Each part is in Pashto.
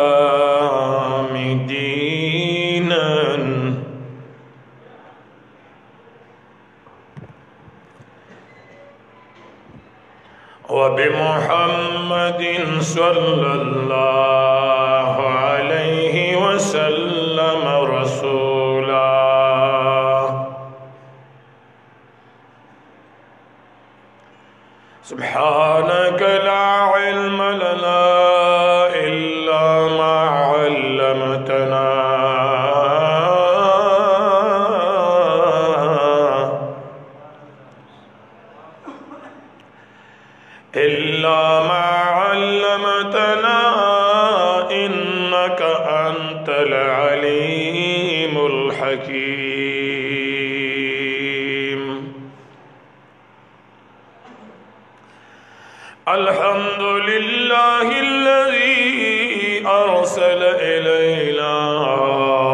وبالإسلام دينا وبمحمد صلى الله عليه وسلم رسولا سبحانك لا علم لنا إلا ما علمتنا إنك أنت العليم الحكيم. الحمد لله الذي أرسل إلينا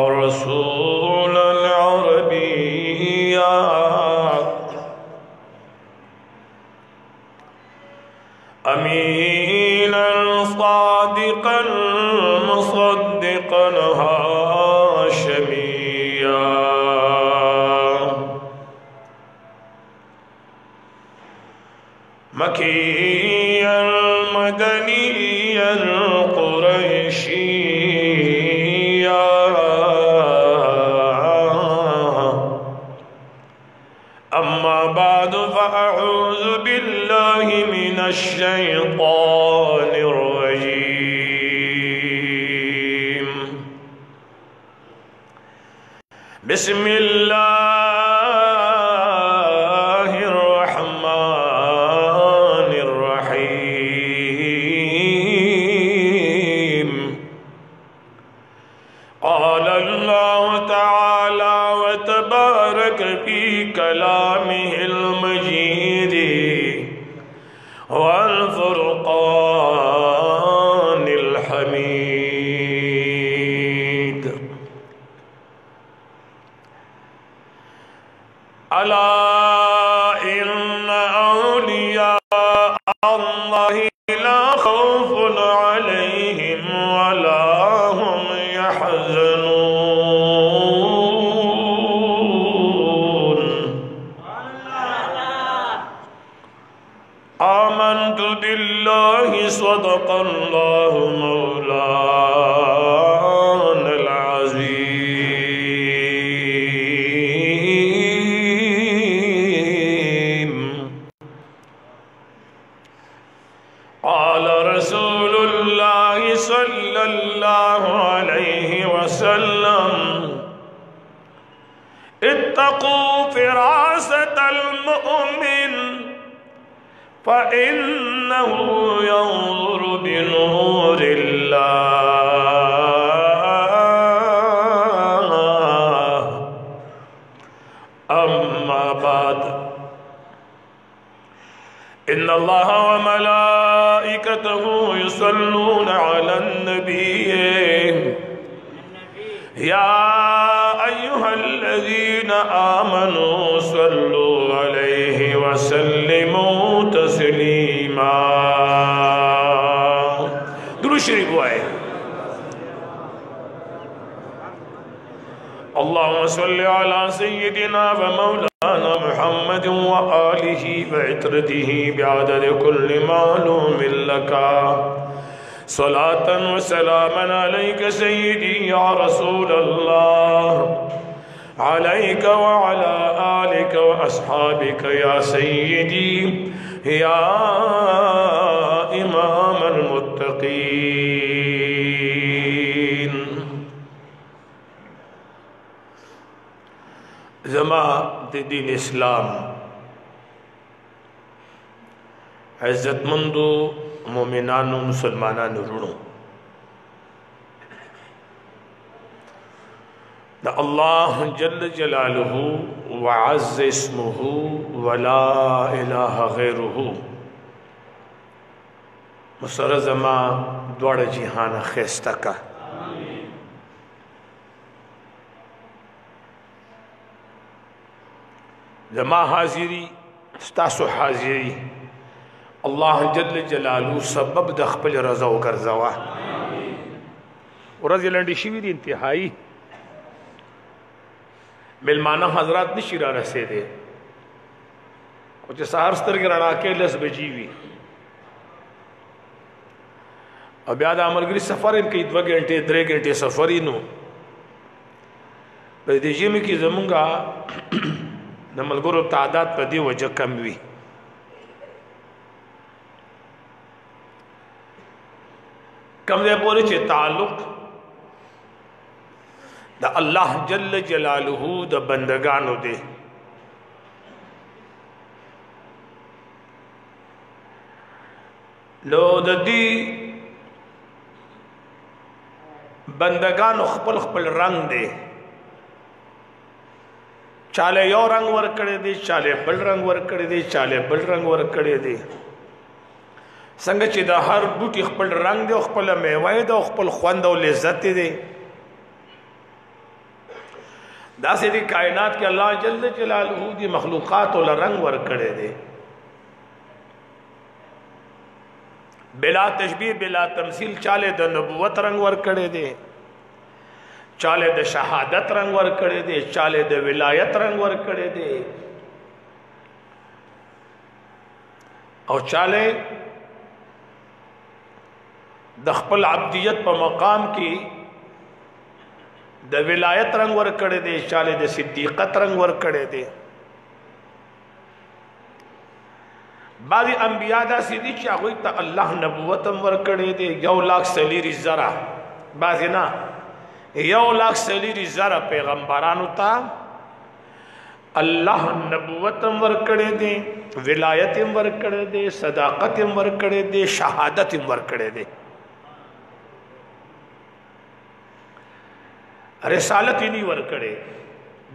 رسولا عربيا أمينا صادقا مصدقا هاشميا مكيا مدنيا قريشيا أما بعد فأعوذ بالله من الشيطان الرجيم. بسم الله الرحمن الرحيم. قال الله تعالى وتبارك في كلامه المجيد والفرقان الحميد. ألا إن أولياء الله لا خوف عليهم ولا هم يحزنون. آمنت بالله صدق الله مولانا العظيم. قال رسول الله صلى الله عليه وسلم اتقوا فراسة المؤمن فإنه ينظر بنور الله. أما بعد إن الله وملائكته يصلون على النبي يا أيها الذين آمنوا صلوا عليه وسلموا تسليما. درود شریف हुआ اللهم صل على سيدنا ومولانا محمد وآله وعترته بعدد كل معلوم لك صلاة وسلاما عليك سيدي يا رسول الله عليك وعلى آلك وأصحابك يا سيدي يا إمام المتقين. زما دین اسلام عزتمندو مومنانو مسلمانانو رونو دا اللہ جل جلالہ وعز اسمہ ولا الہ غیرہ مسر زما دوڑ جہان خیستہ کا زما حاضری ستاسو حاضری الله جل جلاله سبب د خپل رضا وګرځوا. ورځ لنډی شوي دي انتهایی ملمانه حضرات نشي را رسېدې خو چې سهار سترګې رڼا کې 10 بجې وي او بیا د عملګري سفر یې کوي 2 غنټې 3 غنټې سفر یې نو په دې ژمي کې زمونږه د ملګرو تعداد په دې وجه کم وي. کم ځای پورې چې تعلق د الله جل جلاله د بندگانو دی. لو د دې بندگانو خپل خپل رنگ دی. چاله یو رنگ ور کړی دی، چاله بل رنگ ور کړی دی، چاله بل رنگ ور کړی دی. څنګه چې د هر بوټي خپل رنگ دی او خپل میوه دی او خپل خوند او لذت دی، داسې دی کائنات کې الله جل جلاله دی مخلوقات ول رنگ ور کړی دی. بلا تشبیه بلا تمثيل. چاله د نبوت رنگ ور کړی دی، چاله د شهادت رنگ ور کړی دی، چاله د ولایت رنگ ور کړی دی، او چاله د خپل عبدیت په مقام کې د ولایت رنگ ور کړی دی، چاله د صدیقت رنگ ور کړی دی. بعضی انبیاء دا سیدی چې هغوی ته الله نبوت هم ور کړی دی 1,40,000، بعضی نه 1,40,000 پیغمبرانو ته الله نبوت هم ور کړی دی، ولایت هم ور کړی دی، صداقت هم ور کړی دی، شهادت هم ور کړی دی. رسالت یې نه ور کړی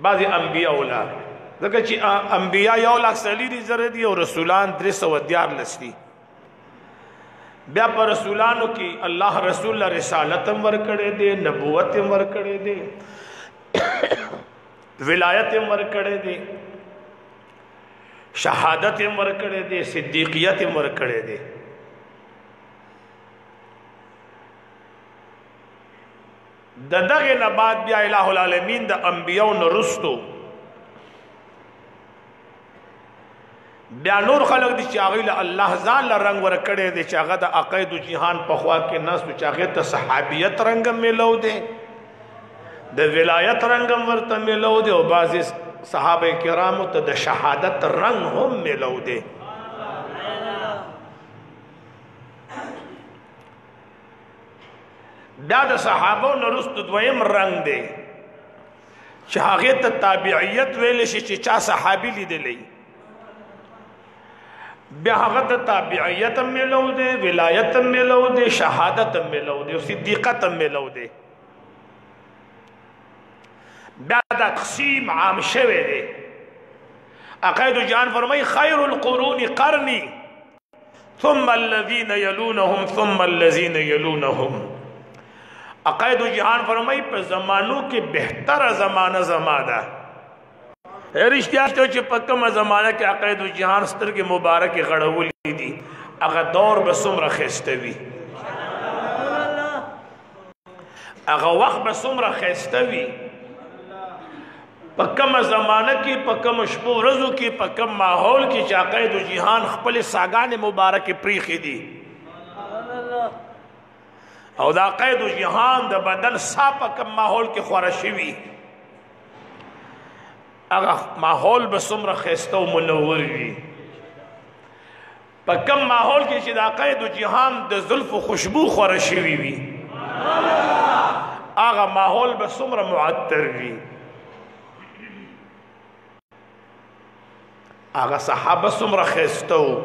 بعضی انبیاء ولا ځکه چې انبیاء 1,40,000 دي او رسولان 314 دي. بیا پر رسولانو کې الله رسول رسالت هم ور کړی دی، نبوت هم ور کړی دی، ولایت هم ور کړی دی، شهادت هم ور کړی دی، صدیقیت هم ور کړی دی. د دغه نه بعد بیا الہ العالمین د انبیاء نرستو بیا نور خلق دي چې هغه له الله ځان له رنگ ور کړی دی چې هغه د عقاید جهان په خوا کې ناس چې هغه ته صحابیت رنگ ملو دی، د ولایت رنگ ورته ملو دی، او بعضی صحابه کرامو ته د شهادت رنگ هم ملو دی. دا د صحابو نرست دویم رنگ دی چې هغه ته تابعیت ویل شي چې چا صحابي لیدلی، بیا هغه ته تابعیت هم ملو دی، ولایت هم ملو دی، شهادت هم ملو دی، صدیقت هم ملو دی. بیا دا تقسیم عام شوی دی. عقاید جان فرمای خیر القرون قرنی ثم الذین یلونهم ثم الذین یلونهم. عقاید جہان فرمائی پہ زمانوں کے بہتر زمانہ زمانہ رشتہ تو چې په کومه زمانہ کې عقاید جہان سترګې مبارک غړولې دي هغه دور به څومره ښایسته وي، هغه وخت به څومره ښایسته وي. په کومه زمانہ کې، په کومو شپو ورځو کې، په کوم ماحول کې چې عقاید جہان خپل ساګانې مبارک پریخي دي، او دا عقاید جهان د بدن صاحب کم ماحول کې خورا شوي، هغه ماحول به څومره ښایسته او منور وي. په کم ماحول کې چې د عقاید جهان د زلف و خوشبو خورا شوي وي، هغه ماحول به څومره معطر وي. هغه صحابه څومره ښایسته وو،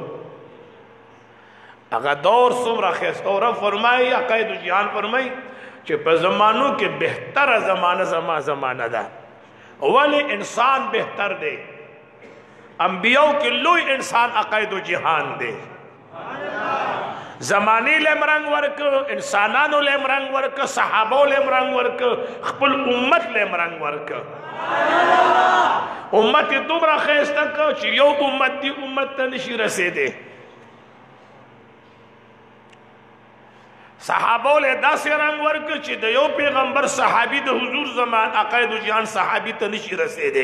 اگر دور څومره ښایسته او رب فرمایي عقاید جهان فرمایي چې په زمانو کې بهتره زمانه ده. ولې انسان بهتر دی؟ انبیاء کې لوی انسان عقاید جهان دی. زمانی لم رنگ ورک، انسانانو لم رنگ ورک، صحابو لم رنگ ورک، خپل امت لم رنگ ورک. امت دومره ښایسته که چې یو امت دی امت ته نشي رسېدی. صحابو له داسې رنگ ورک چې د یو پیغمبر صحابي د حضور زمان عقاید جان صحابي ته نشي رسیدي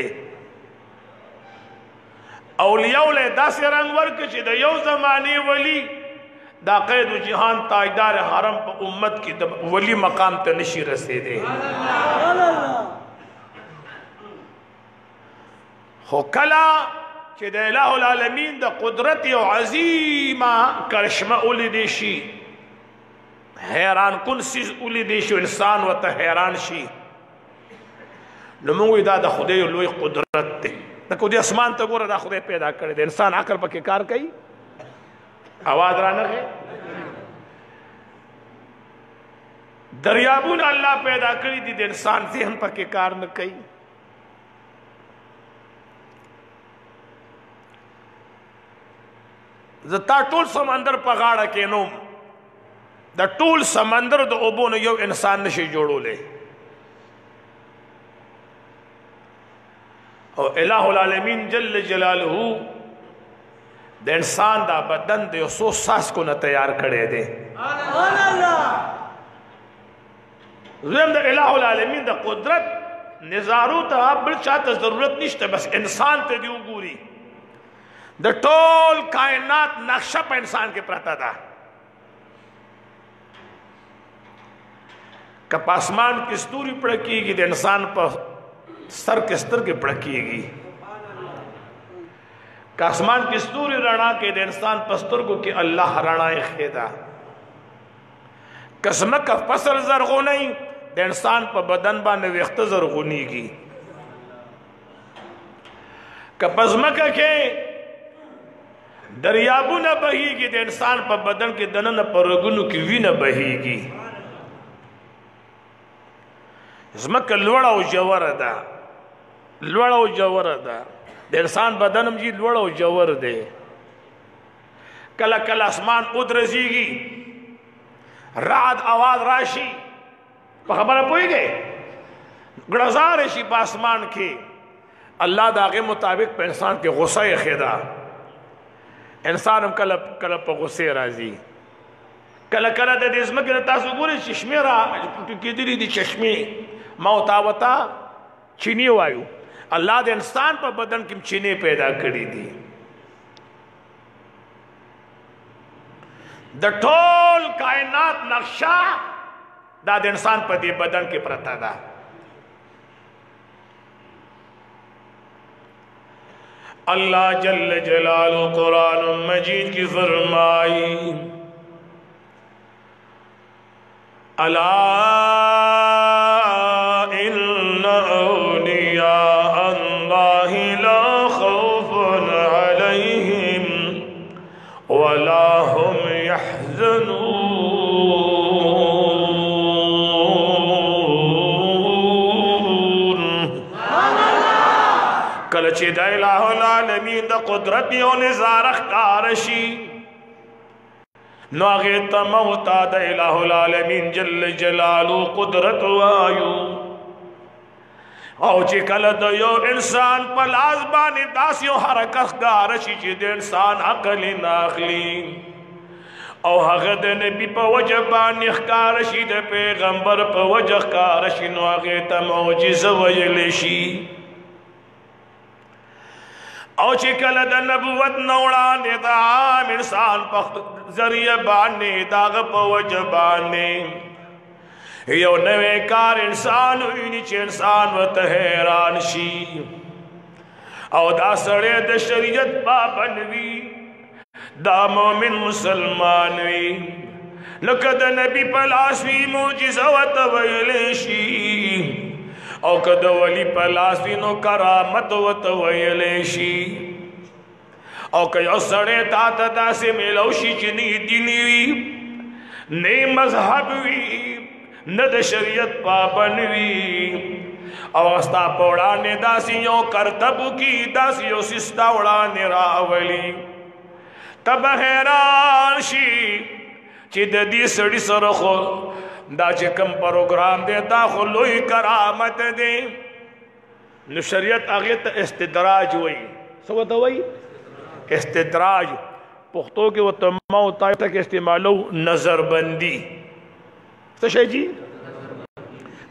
اولیاء له داسې رنگ ورک چې د یو زمانه ولی دا قید جهان تاجدار حرم په امت کې د ولی مقام ته نشي رسیدي خو کلا چې د الہ العالمین د قدرت او عظیمه کرشمه ولیدي شي حیران کن سیز ولیدي شي انسان وته حیران شي نو موږ دا د خدای لوی قدرت دی دا کو دې اسمان ته ګوره دا خدای پیدا کړی دی انسان عقل پکې کار کوي आवाज رانغه دریابونه الله پیدا کړی دي د انسان ذهن پکې کار نه کوي زتا ټول سمندر په غاړه کې نوم د ټول سمندر د اوبو نه یو انسان نشي جوړولې او الہ العالمین جل جلاله د انسان دا بدن د یو سو ساس کو نه تیار کړي دي سبحان الله زم د الہ العالمین د قدرت نظارو ته بل چاته ضرورت نشته بس انسان ته دی وګوري د ټول کائنات نقشه په انسان کې پراته ده کپ آسمان کې ستوري پړکیږي د انسان په سر کې سترګې پړکیږي ک آسمان کې ستوري رڼا کې د انسان په سترګو کې الله رڼا یې خېدا قسمه کا فصل زرغونی د انسان په بدن باندې وخت زرغونیږي ک پزمکه کې دریابونه بهيږي د انسان په بدن کې دننه پرګونو کې وینه بهيږي زمکه لوړه او جوړه ده لوړه او جوړه ده د انسان بدنم جی لوړه او جوړ ده کله کله اسمان ودرزيږي رعد आवाज راشي په خبره پويږي ګړزار شي په اسمان کې الله داغه مطابق په انسان کې غصه یې خېدا انسان هم کله کله په غصه راځي کله کله د دې زمکه تاسو ګورئ چشمه را کېدلې دي چشمه موتا وتا چینی وایو الله د انسان په بدن کې چینه پیدا کړې دي د ټول کائنات نقشه دا د انسان په دې بدن کې پرتا ده اللہ جل جلالہ قرآن مجید کی فرمائی الا ان اولیاء اللہ لا خوف علیہم ولا هم يحزنون کله چې د الہ العالمین د قدرت یو نظاره ښکاره شي نو هغې ته موتا د الہ العالمین جل جلالو قدرت وایو او چې کله د یو انسان په لاس باندې داسې یو حرکت ښکاره شي چې د انسان عقل یې نه اخلي او هغه د نبي په وجه باندې ښکاره شي د پیغمبر په وجه ښکاره شي نو هغې ته معجزه ویلی شي او چې کله د نبوت نه وړاندې د عام انسان په ذریعه باندې د هغه په وجه باندې یو نوی کار انسان ویني چې انسان ورته حیران شي او دا سړی د شریعت پابند وي دا مومن مسلمان وي لکه د نبي په لاس وي معجزه ورته ویلی شي او که د ولی په لاس وي نو کرامت ورته ویلی شي او که یو سړی تا ته داسې میلو شي چې نه دیني وي نه مذهب وي نه د شریعت پابند وي او ستا په وړاندې داسې یو کرتب وکړي داسې یو څیز ستا وړاندې راولي ته به حیران شي چې د دې سړي سره خو دا چې کوم پروګرام دی دا خو لوی کرامت دی نو شریعت هغې ته استدراج وایي څه ورته وایي استدراج پښتو کې ورته ما ورته کې استعمالو نظر بندي څه شي جی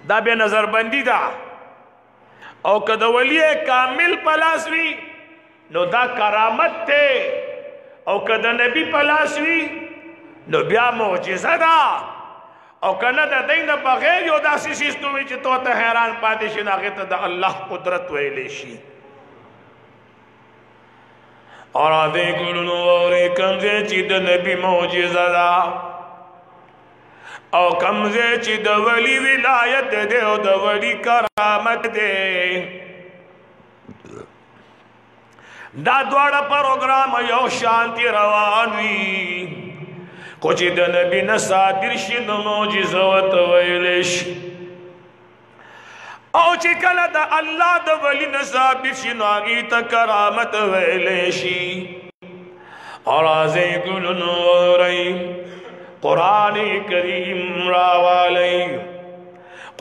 دا بیا نظر بندی دا او که د ولی کامل پلاس وی نو دا کرامت ته او که د نبی پلاس وی نو بیا معجزه دا او کنه د دین بغیر یو داسې سیستم چې تو ته حیران پاتې شي هغه ته د الله قدرت ویلې شي اور آدھے گلنو اور کمزے چی د نبی معجزہ دا او کمزے چی د ولی ولایت دے او د ولی کرامت دے دا دوڑا پروگرام یو شانتی روانوی کچھ د نبی نصادر شد معجزوت ویلش او چې کله د الله د ولی نصابر شي نو هغې ته کرامت ویلی شي او راځئ ګلونو واورئ قرآن کریم راوالی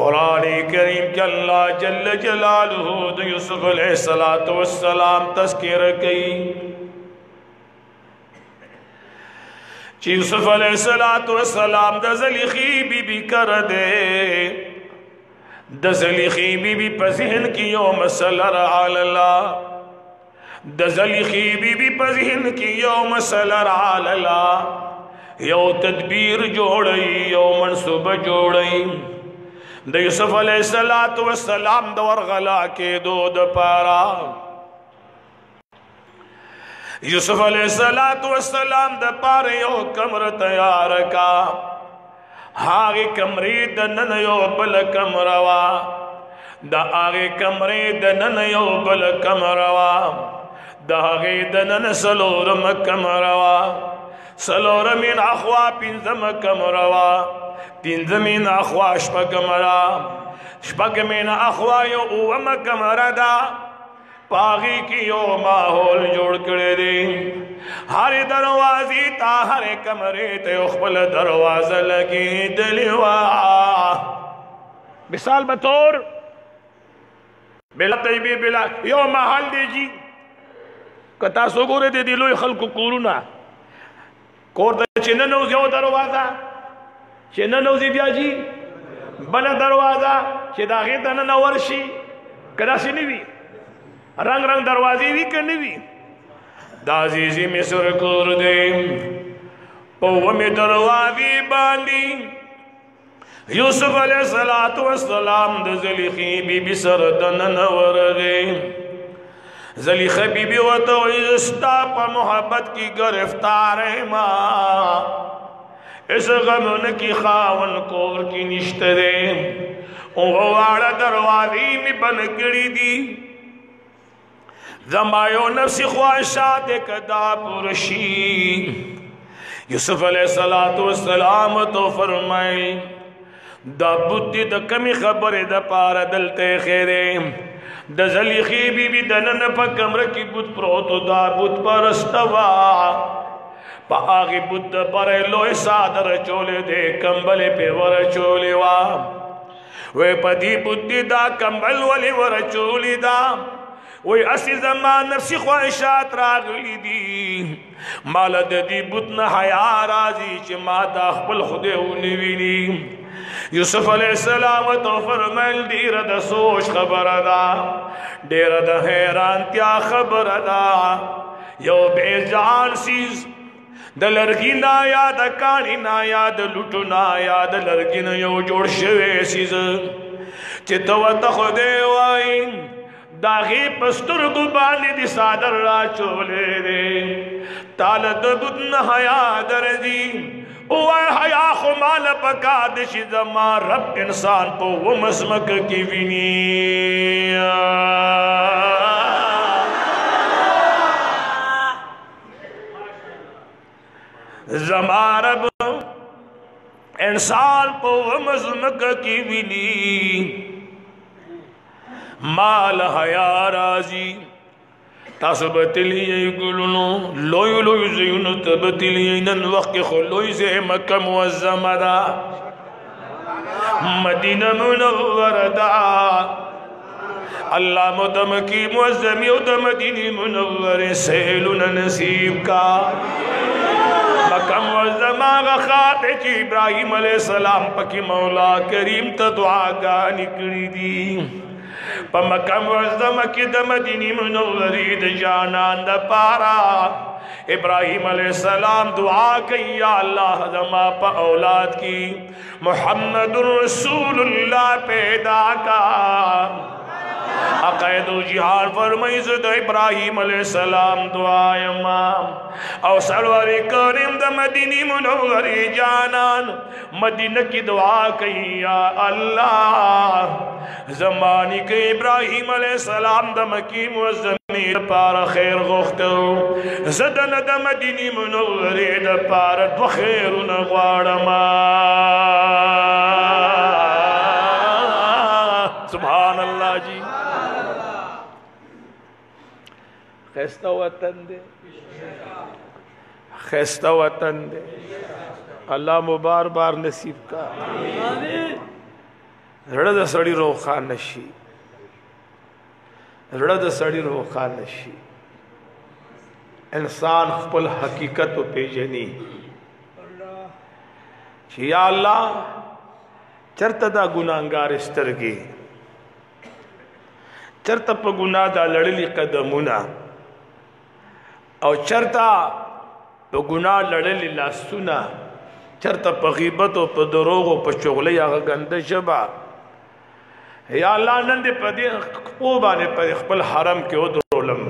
قرآن کریم کې الله جل جلاله د یوسف علیہ السلام تذکر کئی چې یوسف علیہ السلام د زلیخی بی بی کر دے د زلیخی بی بی په ذهن کې یو مسله راغله د زلیخی بی بی په ذهن کې یو مسله راغله یو تدبیر جوړی یو منصوبه جوړی د یوسف علیہ السلام د ورغلا کېدو د پاره یوسف علیہ السلام د پاره یو کمر تیار کا هاغه کمرې د نن یو بل کمره وا د هغه کمرې د نن یو بل کمره وا د هغه د نن سلورم کمره وا سلورمین اخوا پنځم کمره وا پنځمین اخوا شپږمین اخوا یو اوم کمره دا پاغی کی یو ماحول جوڑ کړی دی ہر دروازی تا ہر کمرے تے خپل دروازہ لگی دلوا مثال بطور بلا طیبی بلا یو محل دی جی کتا سو گورے دی دلوی خلق کورونا کور دا چننوز یو دروازہ چننوزی بیا جی بلا دروازہ چی دا غیر دا نورشی کدا سی نوی رنگ رنگ دروازی بھی کرنی بھی دا عزیزی مصر کور دے پومی دروازی باندی یوسف علیہ السلام دا زلیخی بی بی سردن ورغے زلیخی بی بی وطوئی استا پا محبت کی گرفتار ماں اس غمن کی خاون کور کی نشت دے اوہوارا دروازی میں بن گڑی دی زمایو نفسی خواہشات کدا پرشی یوسف علیہ السلام تو فرمائی دا بدی دا کمی خبر دا پارا دلتے خیرے دا زلیخی بی بی دنن پا کمر کی بود پروتو دا بود پرستوا پا آغی بود پر لوئی سادر چولے دے کمبل پہ ور چولے وا وے پا دی بدی دا کمبل ولی ور چولی دا وی اسی زمان نفسی خواہشات راغلی دی مالد دی بطن حیاء رازی چی ما دا خبل خودے اونوینی یوسف علیہ السلام تو فرمیل دیر دا سوش خبر دا دیر دا حیران تیا خبر دا یو بے جان سیز دا لرگی نا یاد کانی نا یاد لٹو نا یاد لرگی نا یو جوڑ شوے سیز چی تو تخدے وائن داغی پستر کو بالی دی سادر را چولے دے تالد بدن حیاء در دی اوہ حیاء خمال پکا دشی زمان رب انسان پو وہ مسمک کی وینی زمان رب انسان پو وہ مسمک کی وینی مال حیا رازی تاسو بتلی گلونو لوی لوی زیونو تبتلی نن وقت خلوی زی مکہ معظم دا مدینہ منور دا اللہ مدم کی معظمی و دا مدینی منور سیلون نصیب کا مکہ معظم آغا ذات ہے چی ابراہیم علیہ السلام پکی مولا کریم تا دعاگا نکڑی دی پا مکہ معظمہ کی دا مدینی منوری دا جانان دا پارا ابراہیم علیہ السلام دعا کئی یا اللہ زما پا اولاد کی محمد رسول اللہ پیدا کا عقائد و جہان فرمائی زد ابراہیم علیہ السلام دعا امام او سرور کریم دا مدینی منوری جانان مدینہ کی دعا کئی یا اللہ زمانی کے ابراہیم علیہ السلام دا مکیم و زمین پارا خیر غختو زدن دا مدینی منوری دا پارا دو خیر نغوارما سبحان اللہ جی خیستہ وطن دے خیستہ وطن دے اللہ مبار بار نصیب کا زړه د سړی روخان نشي زړه د سړی روخان نشي انسان خپل حقیقت او پیژني چې یا الله چرته دا ګناهګار سترګې چرته په ګناه دا لړلي قدمونه او چرته په ګناه لړلي لاسونه چرته په غیبت او په دروغ او په چغلۍ هغه ګنده ژبه یا اللہ نن دے پا دے خپو بانے پا خپل حرم کے ادرولم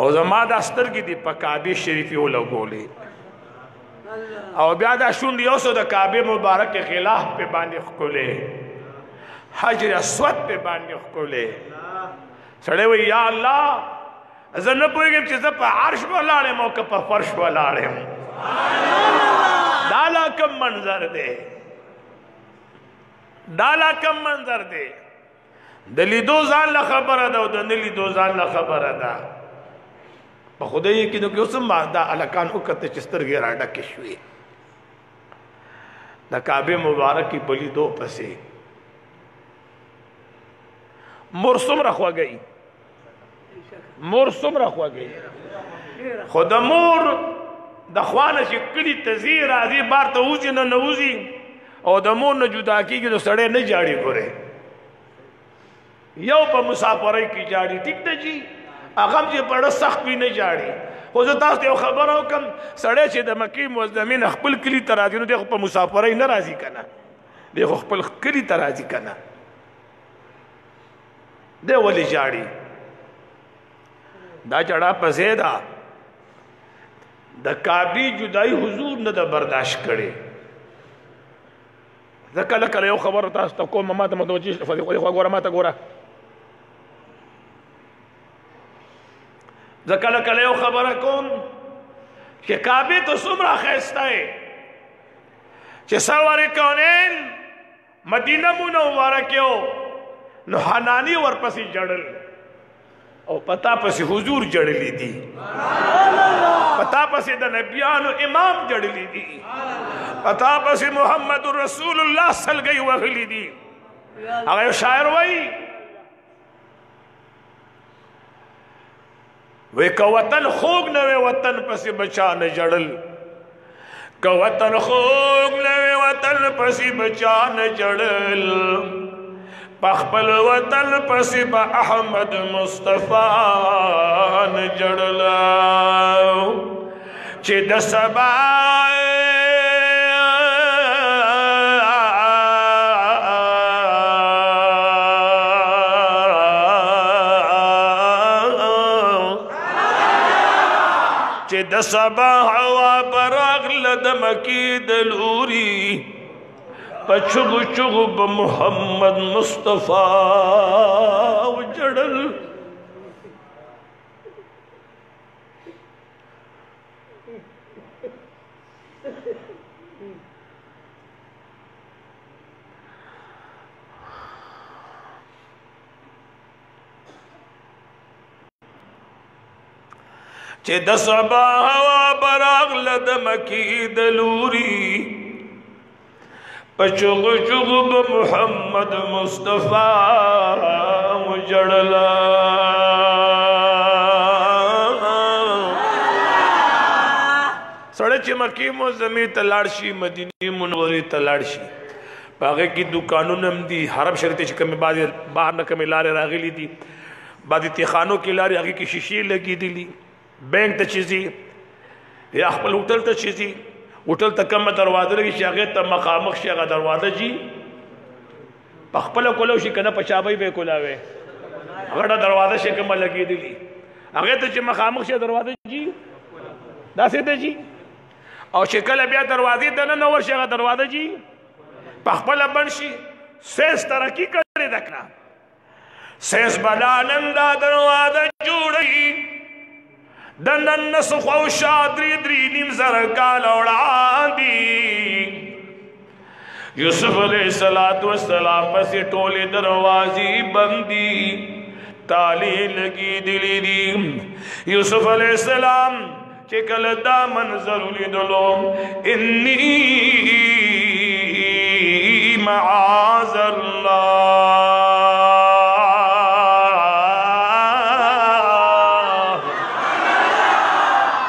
او زما دا سترگی دی پا کعبی شریفی ہو لگولے او بیا دا شون دیوسو دا کعبی مبارک کے خلاف پہ بانے خکولے حجر اسود پہ بانے خکولے سڑے ہوئی یا اللہ ازن نپوئی گئے چیزا پا عرش والاڑے موقع پا فرش والاڑے دالا کم منظر دے دالا کم منظر دے دلی دو زان لخبر دا و دنلی دو زان لخبر دا پا خدای یہ کنو کہ اسم دا علکان اکت چستر گیرہ ڈکشوی دا کعبے مبارکی بلی دو پسے مرسوم رکھوا گئی مرسوم رکھوا گئی خود مور دا خوانه چې کلی تزی راځي بار ته وځي نه نوځي او د مور نه جدا کیږي نو سړی نه جاړي ګوره یو په مسافرۍ کې جاړي ټیک ده جی هغه هم چې بڑه سخت وي نه جاړي خو زه تاسو ته یو خبره وکړم سړی چې د مکې معظمې نه خپل کلي ته راځي نو دی خو په مسافرۍ نه راځي که نه دی خو خپل کلي ته راځي که نه دی ولې جاړي دا جړه پسې ده د کعبی جدائی حضور نه د برداشت کړي زه کله کله یو خبره تاسو ته کوم ما ته متوجه ګوره ما ته ګوره زه کله کله یو خبره کوم چې کعبې ته څومره ښایسته یې چې سرور کونین مدینه منوره کې و نو حنانی ورپسې جړل او پتا پسی حضور جڑلی دی پتا پسی دا نبیانو امام جڑلی دی پتا پسی محمد رسول اللہ سل گئی وغلی دی اگر شاعر وی کہ وطن خوگ نوے وطن پسی بچان جڑل کہ وطن خوگ نوے وطن پسی بچان جڑل پخپل وطن پسی با احمد مصطفیٰ نجڑلاو چی دسبا چی دسبا ہوا براغ لدمکی دلوری پچھگ چگ محمد مصطفیٰ جڑل چه دسبا ہوا براغ لدمکی دلوری پچغ چغ محمد مصطفیٰ مجڑلا سڑے چی مکی معظمې ته لاړ شي مدینې منورې ته لاړ شي په هغې کې دوکانونه هم دي حرم شریف ته چې کومې بعضې بهر نه کومې لارې راغلي دي بعضې تیخانو کې لارې هغې کې شیشې لګېدلي بینک ته چې ځي یا خپل هوټل ته چې ځي هوټل ته کومه دروازه لګي چې هغې ته مخامخ شي هغه دروازه جي په خپله کولو شي که نه په چابۍ به یې کولاوې غټه دروازه شي کومه لګېدلي هغې ته چې مخامخ شي دروازه جي داسې ته جي او چې کله بیا دروازې ته ننور شي هغه دروازه جي په خپله بند شي ساینس ترقي کړې ده که نه ساینس به دا نن دا دروازه جوړوي د نن نه څخه شا درې نیم زره کاله وړاندې یوسف علیه السلام پسې ټولې دروازې بندي تالې لګېدلې دي یوسف علیه السلام چې کله دا منظر ولیدلو انی معاذ الله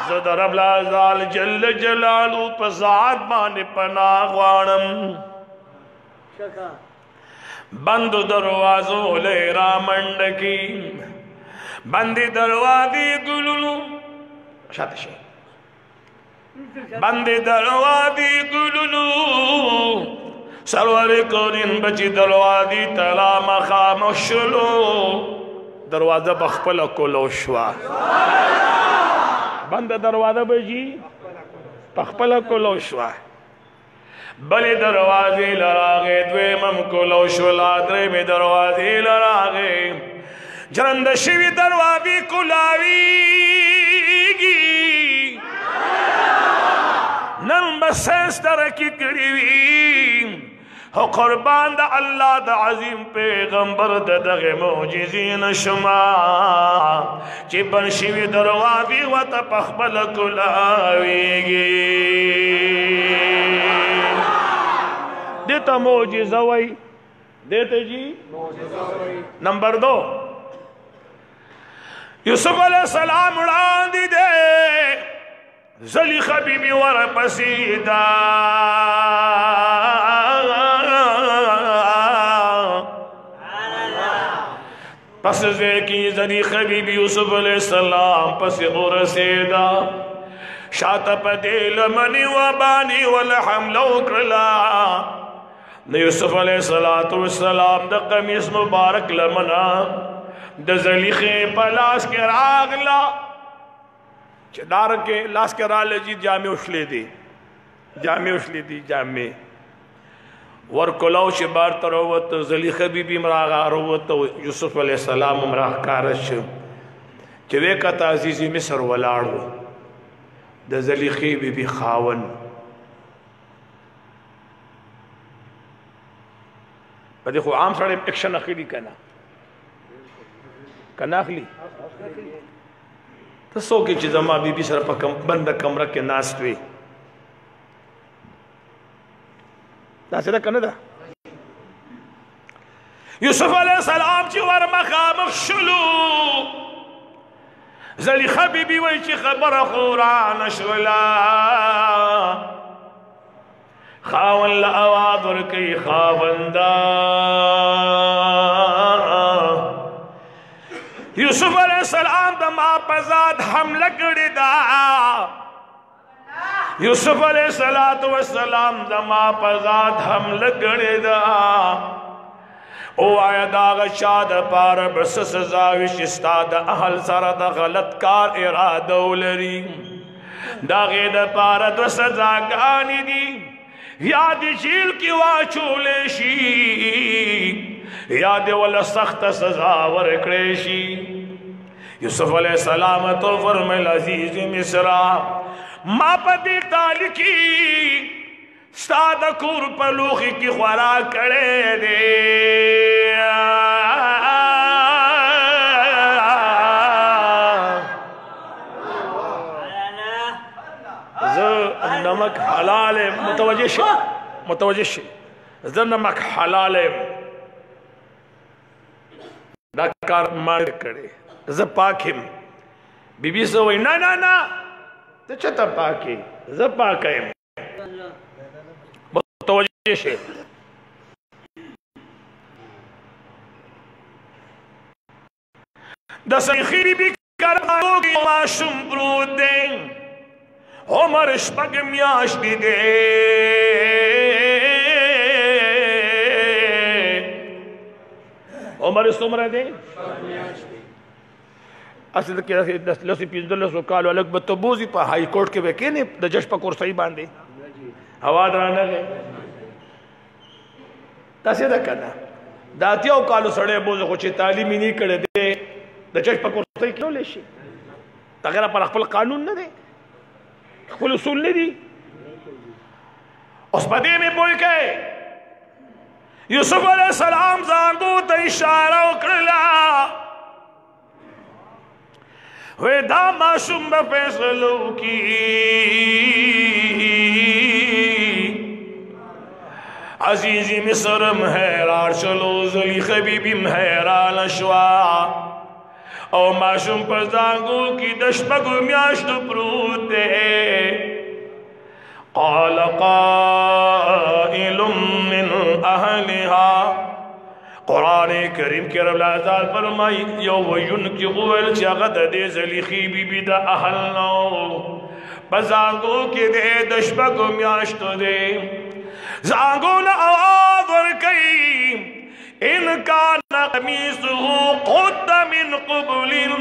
زه د رب العزال جل جلالو په ذات باندې پناه غواړم بندو دروازو لې رامنډ کی بندې دروازې ګلونو شاته شي بندې دروازې ګلونو سرور کورین بچی دروازې تلا مخامخ شلو دروازه بخپله کولو شوه بنده دروازه بجی پخپله کولو شوه بلې دروازې لراغې دویمم کولو شولا درېمې دروازې لراغې جرنده شوي دروازې کولاویږي نن به ساینس ترقي کړي وي او قربان د الله د عظیم پیغمبر د دغه معجزې نشما چې بن شوي دروازې ورته پخپله کولاویږي دې ته معجزه وایي دې ته جي نمبر 2 یوسف علیہ السلام وړاندې دی زلیخا بی بی ورپسې ده پس ځای کې زلیخا بی بی یوسف علیہ السلام پسې ورسېده شاته په دې لمنې وبانې ولحمله وکړله د یوسف علیہ السلام د قمیص مبارک لمنه د زلیخې په لاس کې راغله چې دار کې لاس کې راغله جي جامې وشلې دي جامې ورکلاو چې بار ته راووته زلیخه بیبي هم راووته یوسف علیہ السلام هم راښکاره شو چې ویې کته عزیزي مصر ولاړ و د زلیخې بیبي خاوند په دې خو عام سړی اکشن اخلي که نه اخلي ته څوک چې زما بیبي سره په بنده کمره کې ناست وي داسې ده که نه ده یوسف علیہ السلام چې ور مخامخ شلو زلیخه بیبي وایي چې خبره خو رانه شوله خاوند له اواز ورکوي خاونده یوسف علیہ السلام د ما په ذات حمله کړې ده یوسف علیہ السلام د ما په ذات حمله کړې ده او آیا د هغه چا دپاره به څه سزا وي چې ستا د اهل سره د غلط کار اراده ولري د هغې دپاره دوه سزاګانې دي یا د جیل کې واچولی شي یا د وله سخته سزا ورکړی شي یوسف علیہ السلام تو فرمیل عزیز مصر ما په دې ټال کې ستا د کور په لوښي کې خوراک کړی دی زه نمک حلال متوجه شي زه نمک حلال دا کار ما کړی زه پاک یم بیبي سه وایي نه ته چته پاکې زه پاکه یم متوجه شئ د زلیخې بیبي کرغانو کې ماشوم پروت دی عمر شپږ میاشتې دی عمر څومره دی اصل کې لسې پنځلسو کالو هلک به ته بوځي په هائی کورټ کې به کښېنې د جج په کرسۍ باندې هوا درانغی داسې ده که نه د اتیاو کالو سړی بوځي خو چې تعلیم یې نه کړی دی د جج په کرسۍ کې کولی شي هغه لپاره خپل قانون نه دی خپل اصول نه دي اوس په دې مې پوه کړئ یوسف علیه السلام زانګو ته اشاره وکړله وی دا ماشوم به فیصلو کی عزیزی مصرم حیران شلو زلیخه بیبیم حیران شوا او ماشوم پر زانگو کی دشپگو میاشتو پروت دے قال قائل من اہلها قرآن کریم کے رب العزال فرمائی یو ویون کی غویل چاگت دے زلیخی بی بی دا احل نو بزانگو کی دے دشپگو میاشتو دے زانگو نا آواز ورکی ان کان قمیصه قد من قبل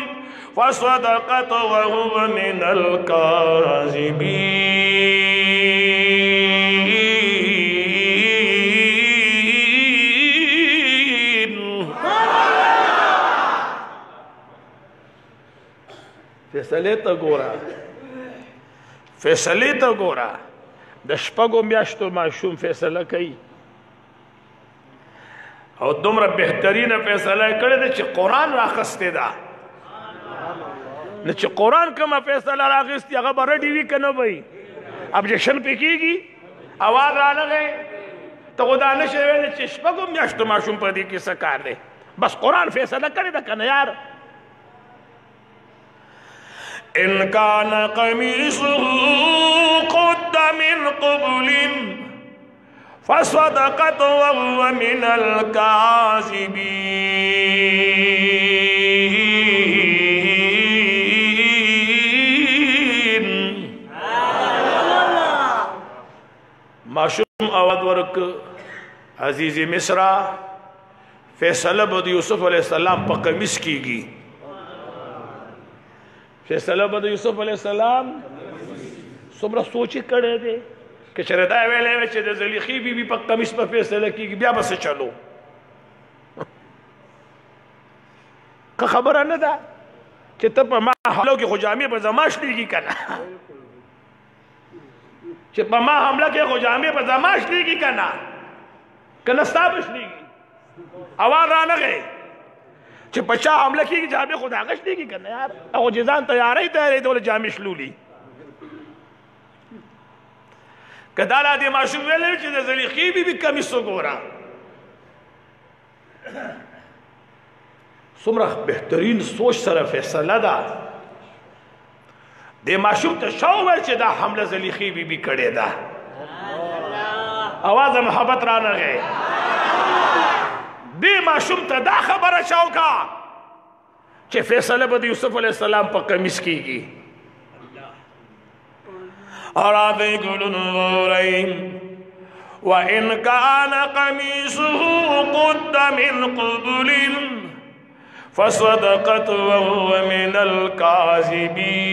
فصدقت وهو من الكاذبین فیصلے تا گورا فیصلے تا گورا د شپږو میاشتو ماشوم فیصله کوي او دومره بهترینه فیصله کړې ده چې قرآن راخستی ده نه چې قرآن کومه فیصله راخستې هغه به رډي وي که نه به وي ابجکشن پې کېږي اواز رانغی ته خو دا نشې ویلی چې شپږو میاشتو ماشوم په دې کې څه کار دی بس قرآن فیصله کړې ده که نه یار ان کان قمیصه قد من قبل فصدقت وهو من الكاذبین ماشوم آواز ورک عزیز مصر فیصله به د یوسف علیہ السلام په قمیص کیږي فیصله به د یوسف علیہ السلام څومره سوچ یې کړی دی که چېرې دا ویلی وی چې د زلیخې بیبي په قمیص په فیصله کېږي بیا به څه چلو که خبره نه ده چې ته په ما حمله کې خو جامې به زما شلېږي که نه چې په ما حمله کې خو جامې به زما شلېږي که نه که نه ستا به شلېږي اواز رانغی چې په چا حمله کېږي جامې خو د هغه شلېږي که نه یار هغو چې ځان تیاری دی ولې جامې شلولي که دا لا دې ماشوم ویلی چې د زلیخې بیبي کمیس وګوره څومره بهترین سوچ سره فیصله ده دې ماشوم ته شا وویل چې دا حمله زلیخې بیبي کړې ده اواز محبت رانغی دې ماشوم ته دا خبره چا وکړه چې فیصله به د یوسف علیہ السلام په قمیص کېږي أرادي قلن غورين وإن كان قميصه قد من قبل فصدقت وهو من الكاذبين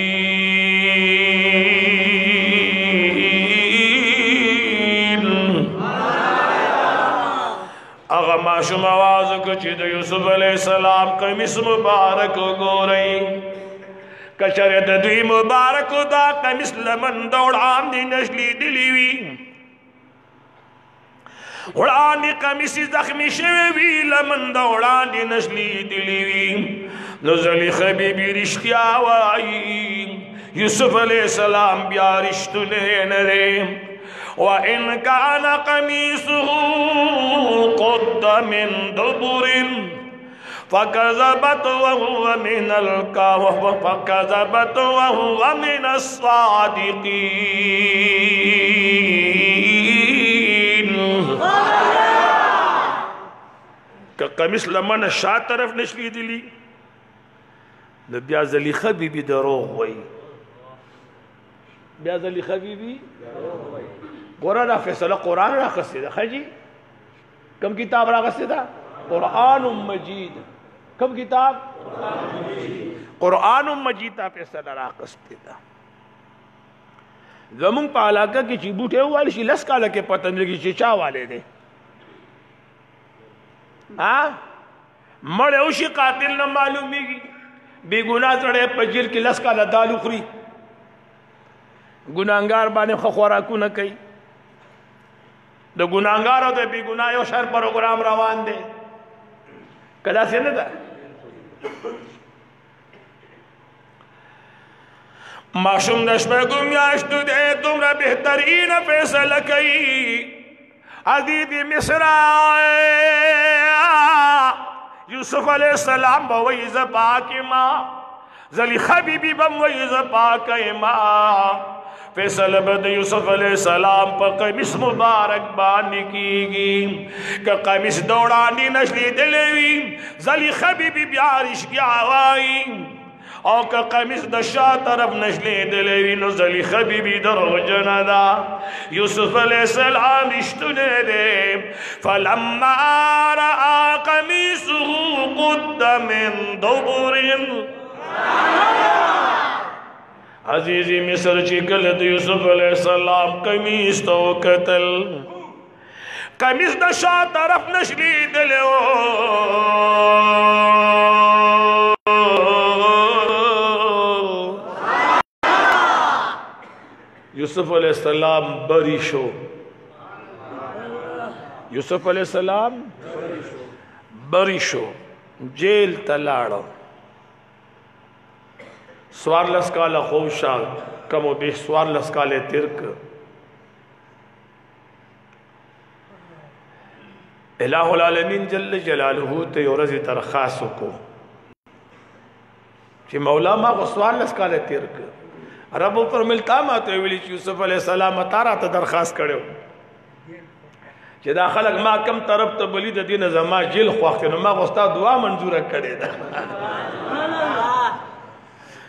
اغا ماشوم آواز کو چې د یوسف علیہ السلام قمیص مبارک غورين کچره د دوی مبارک دا قمیص لمن دوړاندې نشلی دلی وی وړاندې قمیص زخمی شوی وی لمن دوړاندې نشلی دلی وی نو زلیخه بیبي رښتیا وایي یوسف علیہ السلام بیا رښتونه نه دی وإن كان قميصه قد من دبر فكذبت وهو من الصادقين. که قمیص لمن شا طرف نشلی دلی نو بیا زلیخه بی بی دروغ وی. بیا زلیخه بی بی گورا دا فیصله قرآن را قصده ده خجی. کم کتاب را قصده ده؟ قرآن مجید. کم کتاب؟ قرآن مجید تا فیصله را قصده ده. زمون پا علاقہ کی چی بوٹے والی شی لس کالا کے پتن لگی چی چا والے دے مڑے اوشی قاتل نہ معلومی گی بے گناہ سڑے پجیل کی لس کالا دالو خری گناہگار بانے خوراکو نہ کئی دو گناہگار ہو دے بے گناہ یو شر پروگرام روان دے کدا سے نہ دا معشوم دشمے گمیاشتو دے تمرا بہترین فیصلہ کئی عدید مصر یوسف علیہ السلام بوئیز پاک ماں زلیخہ بی بی بوئیز پاک ماں فیصل بد یوسف علیہ السلام پر قمیص مبارک بانی کی گی کہ قمیص دوڑانی نشلی دلوی زلیخہ بی بی بیارش کی آوائی اور کہ قمیص دشا طرف نشلی دلوی نو زلیخہ بی بی درغ جندا یوسف علیہ السلام اشتنے دے فلما رآ قمیصه قد من دبر عزیزی مصر چکلت یوسف علیہ السلام قمیص تو قتل قمیص دشا طرف نشلی دلو یوسف علیہ السلام بری شو یوسف علیہ السلام بری شو جیل تلاڑو سوارلس کالا خوشا کم و بیش سوارلس کالے ترک الہ العالمین جل جلالہ تے یورزی ترخاصو کو چی مولا ما کو سوارلس کالے ترک رب پر ملتا ما تو ویلی یوسف علیہ السلام تارا تا درخواست کرے ہو چی دا خلق ما کم طرف تا بلید دین زما جیل خواختی نو ما غستا دعا منظورک کرے دا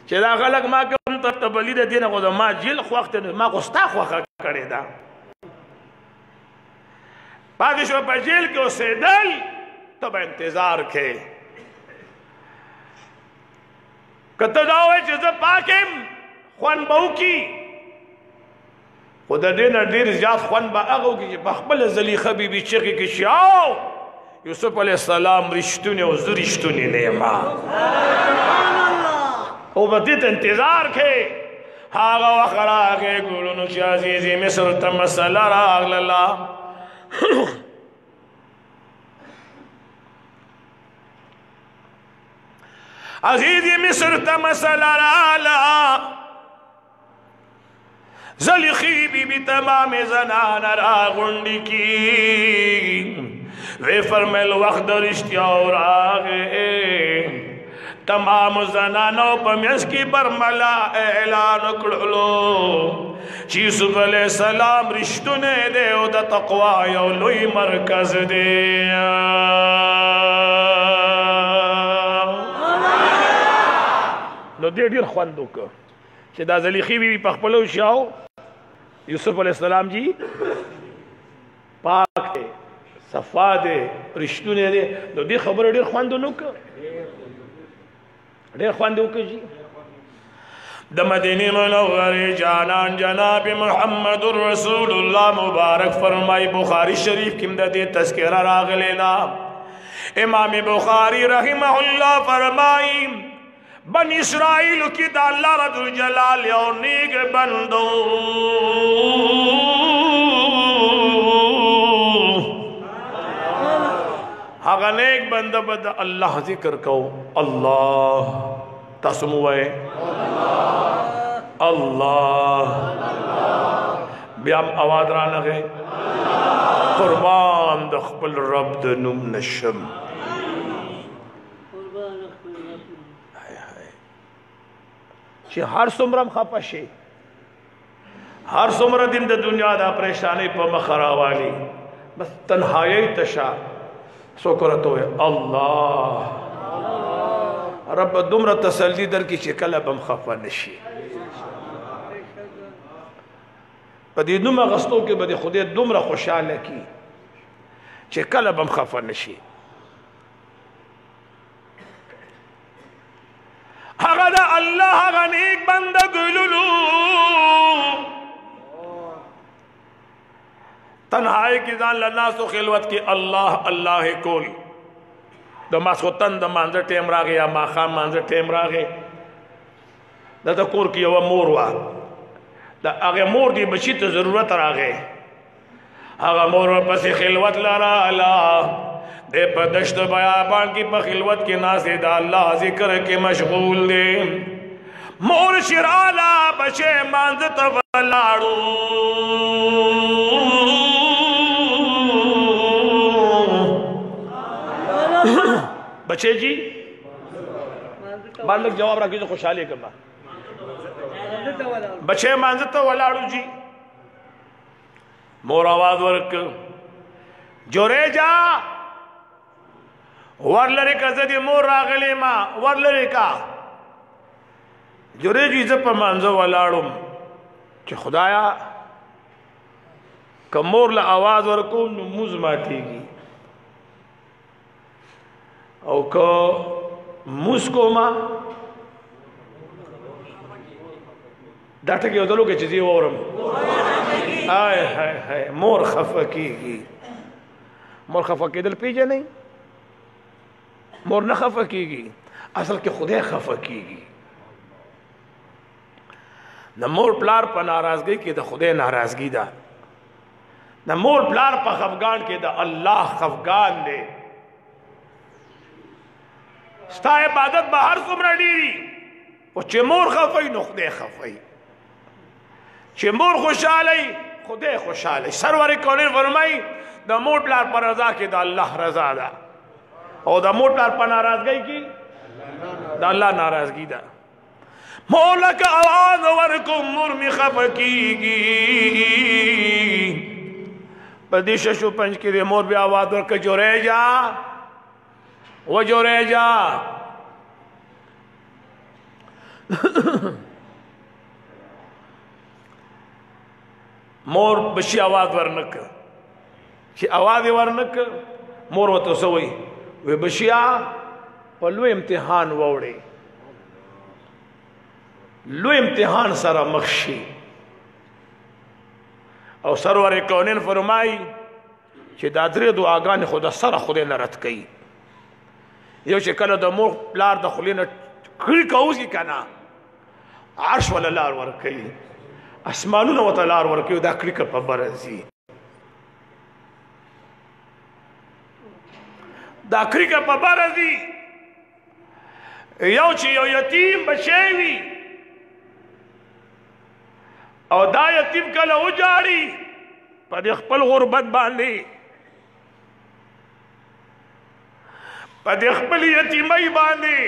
چی دا خلق ما کم طرف تا بلید دین زما جیل خواختی نو ما غستا خواخت کرے دا پاکشو پا جیل کے اسے دل تو با انتظار کے کتا داوے چیز پاکم خوان باو کی خود دین دیر زیاد خوان با اغو کی بخبل زلیخہ بی بی چیخی کشی آو یوسف علیہ السلام رشتونی و زرشتونی نیما او بدیت انتظار کے آغا وخر آگے گولونو چی عزیزی مصر تمسل راغ للا عزیزی مصر تمسل رالا زلیخی بی بی تمام زنان را غنڈی کی وی فرمیل وقت رشتی اور آگے تمام زنانوں پمیس کی برملا اعلان کرلو چی یوسف علیہ السلام رشتنے دے او دا تقوی یو لوی مرکز دے نو دیر خواندو که چی دا زلیخی بی بی پخپلو شاو یوسف علیہ السلام جی پاک دے صفا دے رشتونے دے نو دی خبر دیر خواندو نو که دیر خواندو که جی دا مدینی منور جانان جناب محمد رسول اللہ مبارک فرمائی بخاری شریف کم دا دی تذکرہ راغ لینا امام بخاری رحمہ اللہ فرمائی بن اسرائیل کی دا اللہ رب الجلال یو نیک بندو اگر نیک بندہ بدا اللہ ذکر کو اللہ تسموئے اللہ بیام آواد رانا گئے قربان دخبل رب دنم نشم چې هر څومره خفه شي، هر څومره دین د دنیا د پریشانی په مخ راوالي، بس تنهایی تشا سوکرته الله رب دومره تسلی در کی چې کله بم خفه نشي. په دې نوم غستو کې به خدای دومره خوشاله کی چې کله بم خفه نشي. هغه د الله هغه نیک بنده ګلولو تنهایی کی ځان له ناسو خلوت کې الله الله کول. د ماسخوتن د مانځه ټیم راغی یا ماښام مانځه ټیم راغی، دلته کور کې یوه مور وه، د هغې مور دې بچي ته ضرورت راغی، هغه مور ورپسې خلوت لراله، دی په دشت بیابان کې په خلوت کې ناست دی، د الله ذکر کې مشغول دی. مور شراله بچی مانځه ته ولاړو، بچے جی مالک جواب راکی تو خوشحالی کرنا، بچے مانزتا ولاړو جی. مور آواز ورک جورے جا ورلری کا زدی مور راغلی ما ورلری کا جورے جی زب پا مانزو ولاړم چه خدایا که مور لا آواز ورکو نو موز ماتی گی او که موسکو ما دا ټکی یو دلو کې چې زی وورم آئے ہائے ہائے مور خفه کیږي. مور خفه کېدل پیژنئ؟ مور نه خفه کیږي، اصل کې خدای خفه کیږي. د مور پلار په ناراضګۍ کې د خدای ناراضګي ده، د مور پلار په خفګان کې د الله خفګان دی. ستا عبادت به هر څومره ډېري خو چې مور خفئ نو خدای خفئ، چې مور خوشحالی خدای خوشحالی. سرور کونین فرمائی د مور پلار پر رضا کې د الله رضا ده، او د مور پلار په ناراضګۍ کې د الله ناراضګي ده. مور لکه آواز ورکوم مور می خفه کیږي. په دې ششو پنج کې د مور بیا آواز ورکه جوړی جا و جوړی جا. مور بشي آواز ورنک چې آواز ورنک مور وته سوی وی بشیا په لوی امتحان ووړي، لوی امتحان سره مخ شي. او سرور کونین فرمای چې دا درې دعاګانې خو د سره خدای نه رد کوي. یو چې کله د مور پلار د خولې نه کړي کوزي که نه عرش ولا لار ورکوي، اسمانونه ورته لار ورکوي، دا کړي که په بره ځي، دا کړي که په بره ځي. یو چې یو یتیم بچی وي او دا یتیم کله وجاړي په دې خپل غربت باندې، په دې خپل یتیمۍ باندې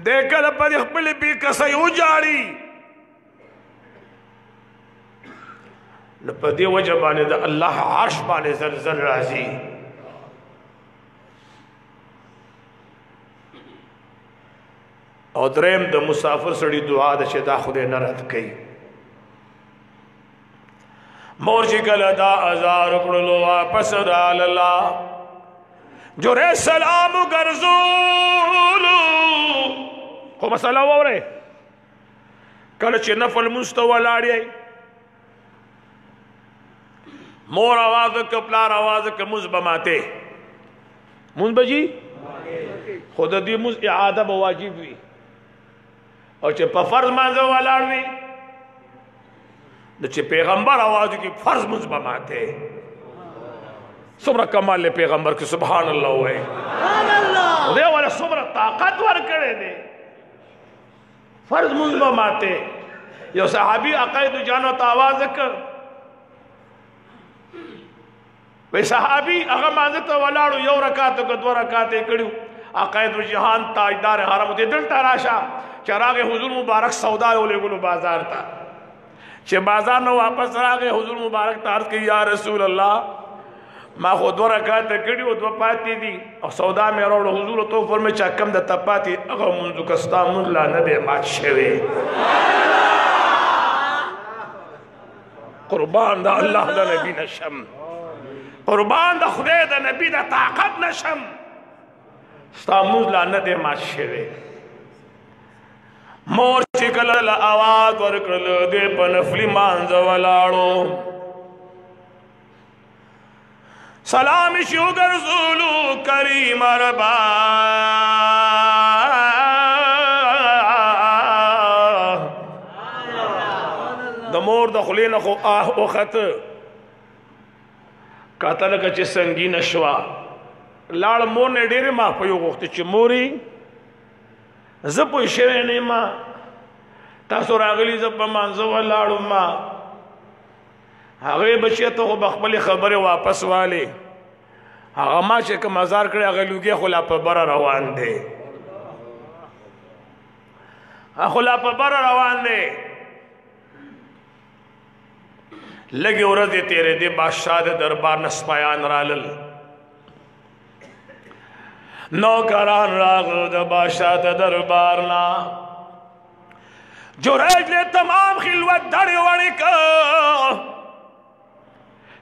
دې کله په دې خپل بې کسۍ وجاړي، نو په دې وجه باندې د الله عرش باندې زلزل راځي. او دریم د مسافر سړي دعا ده چې دا خدای نه رد کوي. مور چې کله دا ازار کړلو واپس رالاله جوړې سلام ګرځولو. خو مسله واورئ، کله چې نفل لمونځ ته ولاړ مور آواز وکړه پلار آواز وکړه مونځ به ماتې، مونځ به جي خو د دې مونځ اعاده به واجب وي. او چې په فرض مانځه ولاړ وي نو چې پیغمبر آواز وکړي فرض مونځ به ماتې. څومره کمال دی پیغمبر کې، سبحان الله وایي. خدای والا څومره طاقت ورکړی دی، فرض مونځ به ماتې. یو صحابي عقاید جانو ته آواز وکړ وی صحابی هغه مانځه ته ولاړو یو رکعت که دوه رکعت یې کړي عقاید جهان تاجدار حرم ته دلته راشه چې راغې حضور مبارک سودا یې ولېږلو بازار ته چې بازار نه واپس راغې حضور مبارک ته عرض کړي یا رسول الله ما خو دوه رکعت کړي او دوه پاتې دي او سودا مې راوړه حضور ته فرمایي چې کم د ته پاتې هغه مونځ که ستا مونځ لا نه دی مات شوی قربان د الله د نبي نشم قربان د خدای د نبی د طاقت نشم ستا مونځ لا نه دی مات شوی مور چې کله له اواز ورکړل دی په نفلي مانځه ولاړو سلام شوگر زولو کریم ربا د مور د خولې نه خو آه وخت کاته لکه چې سنګینه شوه لاړ مور نه ډېرې ما په یو غوښتې چې مورې زه پوه شوی نه یم تاسو راغلي زه په مانځه ولاړم ما هغه بچی ته خو بخپل خبره واپس والی هغه ما چې کوم مزار کړی هغه لوګي خو لا په بره روان دی خو لا په بره روان دی لږې ورځې تېرې دی بادشاه د دربار نه سپایان رالل نوکران راغلو د بادشاه د دربار نه جوریج نے تمام خلوت دړې وړې که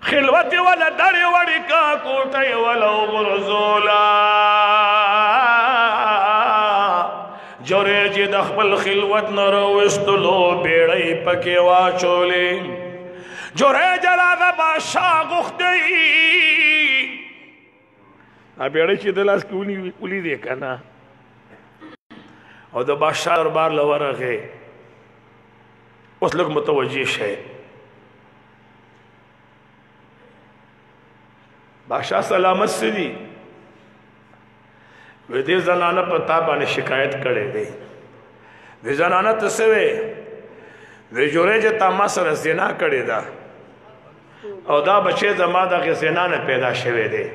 خلوت والا دړې وړې کا کوټه والا وغورځولا جوریج د خپل خلوت نه راویستلو بیړۍ پکې واچولې جوریج راغه بادشاه غوښتی بیړۍ چې د لاس کې ولیدې که نه او د بادشاه دربار له ورغې اوس لږ متوجه شئ بادشاہ سلامت سے دی وی دی زنانه په تا باندې شکایت کړی دی وی زنانه ته څه وی وی جوریج تا ما سره زنا کړې ده او دا بچی زما دغې زنا نه پیدا شوی دی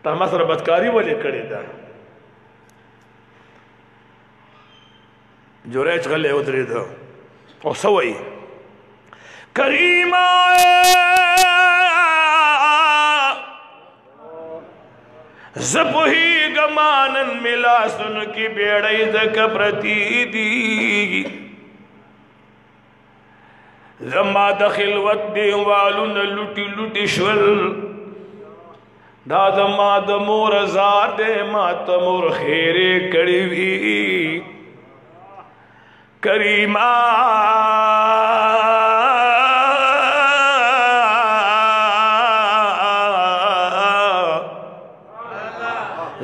تا ما سره بدکاري ولې کړې ده جوریج غلی ودرېده او څه وایي کریمه زه پوهېږم نن مې لاسونو کې بیړۍ ځکه پرتې دي زما د خلوت دیوالونه لوټي لوټي شول دا زما د مور زار دی ما ته مور خیرې کړې وي کریمه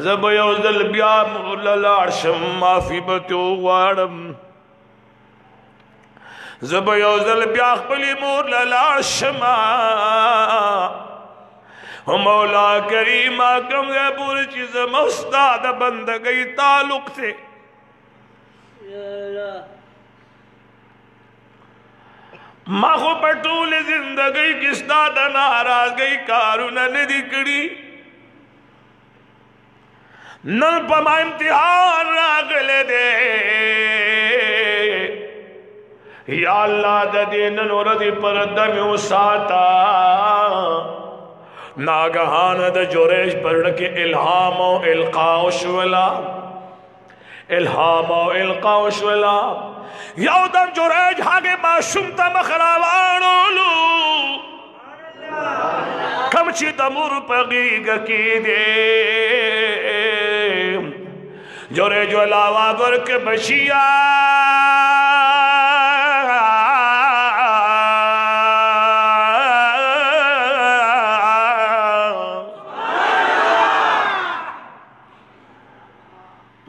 زب یو ځل بیا مور له لاړ شم معافي به ترې وغواړم زب یو ځل بیا خپلې مور له لاړ شم مولا کریمه کوم ځای پورې چې زما ستا د بندګۍ تعلق دی ما خو په ټولې زندګۍ کې ستا د ناراضګۍ کارونه نه دي کړي نن په ما امتحان راغلی دی یا الله د دې نن ورځې پرده مې وساته ناګهانه د جوریج په زړه کې الهام او القا وشوله الهام او القا وشوله یو دم جوریج هغې ماشوم ته مخ راواړولو کم چې د مور په غېږه کې دی جوریج ول آواز ورکړه بچیا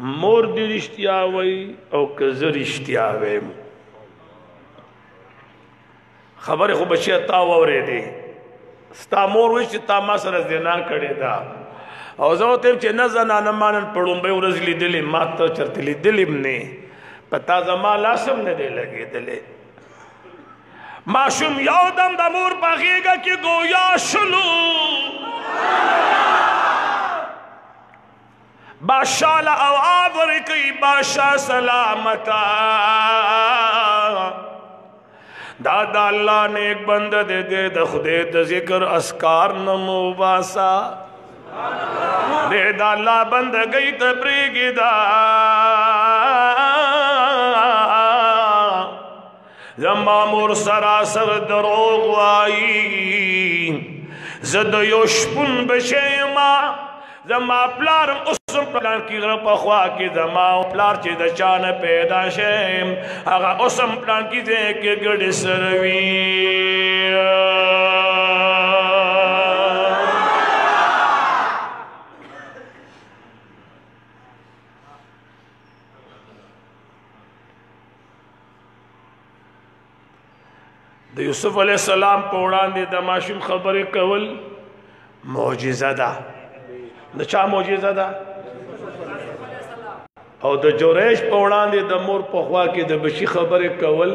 مور دې رښتیا وایي او که زه رښتیا وایم خبرې خو بچیه تا واورېدې ستا مور وایي چې تا ما سره زنا کړې ده او زه ورته یم چې نه زنانه ما نن په لومبۍ ورځ لیدلې ما ته چېرته لیدلې م نه په تا زما لاس هم نه دی لګېدلی माशूम यौ दम द मोर په غېږه کې ګویا شلو بادشاہ له اواز ورکوي بادشاہ سلامتا دا د الله نیک بنده دې د خدای د ذکر اسکار نمو باسا دې د الله بندګۍ ته پرېږده زما مور سراسر دروغ وایي زه د یو شپون بچی یما زما پلار اوسم پلان کې غره په خوا کې زما پلار چې د چا نه پیدا شم هغه اوسم پلان کې ځای کې ګډې سره وي د یوسف علیہ السلام په وړاندې د ماشوم خبرې کول معجزه ده د چا معجزه ده او د جوریش په وړاندې د مور په خوا کې د بچي خبرې کول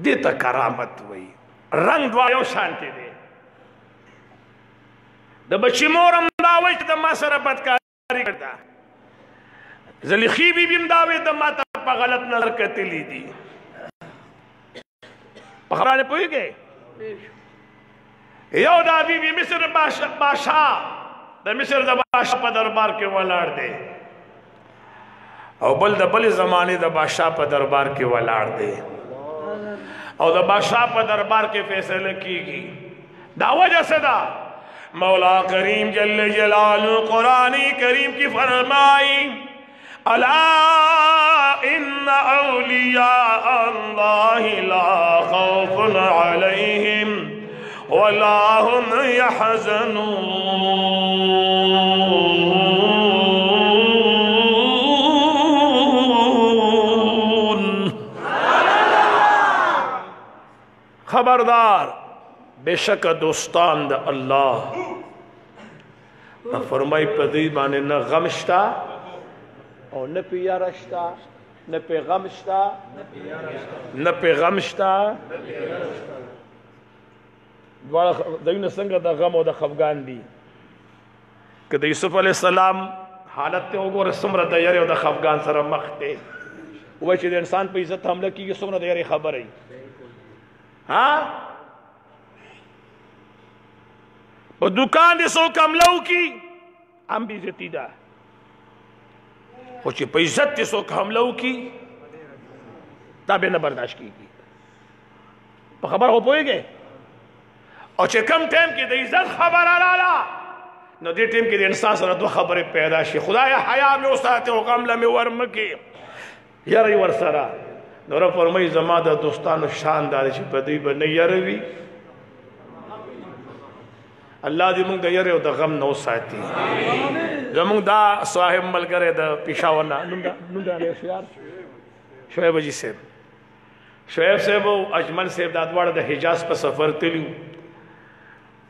دې ته کرامت وایي رنګ دواړه یو شانتې دی د بچي مور هم دا وایي چې د ما سره بدکاري کړې زلیخي بیبي هم دا وایي د ما ته په غلط نظر کتلي دي په خبره پوهېږئ یو دا بیبي مصر بادشاه د مصر د بادشاه په دربار کې ولاړ دی او بل د بلې زمانې د بادشاه په دربار کې ولاړ دی او د بادشاه په دربار کې فیصله کیږي دا وجہ څه ده مولا کریم جل جلاله قرآن کریم کی فرمائی الا ان اولیاء اللہ لا خوف علیہم ولا هم يحزنون خبردار بے شک دوستان دا اللہ فرمائی پدی بانے نہ غم شتا اور نہ پیار شتا نہ پیغام شتا نہ پیغام شتا دواړه ځایونه څنګه د غم او د خفګان دي که د یوسف علیه السلام حالت ته وګوره څومره د یارې او د خفګان سره مخ دی وایي چې د انسان په عزت حمله کېږي څومره د یارې خبره وي ها په دوکان دې څوک حمله وکړي هم بې عزتي ده خو چې په عزت دې څوک حمله وکړي دا به نه برداشت کېږي په خبره خو پوهېږئ او چې کم ټیم کې د عزت خبره رااله نو دې ټیم کې د انسان سره دوه خبرې پیدا شي خدایا حیا مې وساتې او غم له مې ورمکې یره یې ورسره نو رب فرمایي زما د دوستانو شان دا دی چې په دوی به نه یره وي الله دې موږ د یرې او د غم نه وساتي زموږ دا صاحب ملګری د پېښور نه نوم دا شعیب حاجي صاحب شعیب صاحب او اجمل صاحب دا دواړه د حجاز په سفر تلي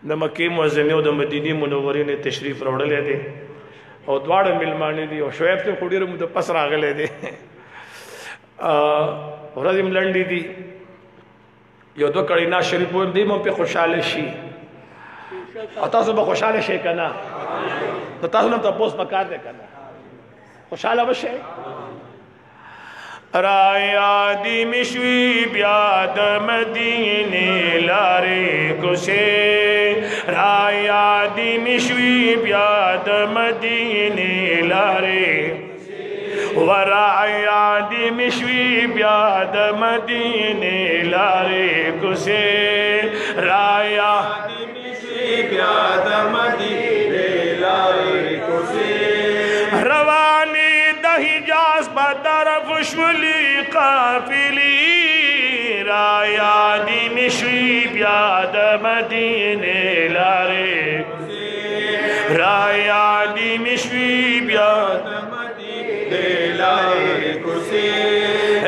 د مکې معظمې او د مدینې منورې نه تشریف راوړلی دی او دواړه میلمانه دي او شعیب صاحب خو ډېر موده پس راغلی دی ورځې هم لنډې دي یو دوه کړینا شریف ویم دی هم پې خوشحاله شي او تاسو به خوشحاله شئ که نه نو تاسو هم تپوس پکار دی که نه خوشحاله به شئ رایادی مشوی بیاد مدینه لارے کسے رایادی مشوی بیاد مدینه لارے ورایادی مشوی بیاد مدینه لارے کسے رایادی مشوی بیاد مدینه لارے کسے روانی حجاز با طرف شولی قافلی رایادی مشوی بیاد مدینه لارے رایادی مشوی بیاد مدینه لارے کسی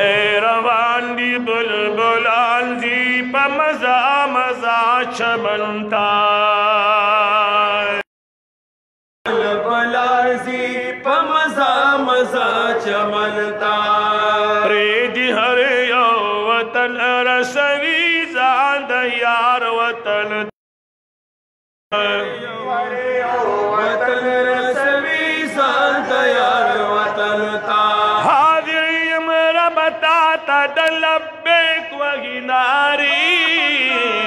اے روان دی بلبلان دی پا مزا مزا چمنتا بلبلان دی پا مزا مزا چمنتا ریدی ہر یو وطن رس لبیک وگی ناری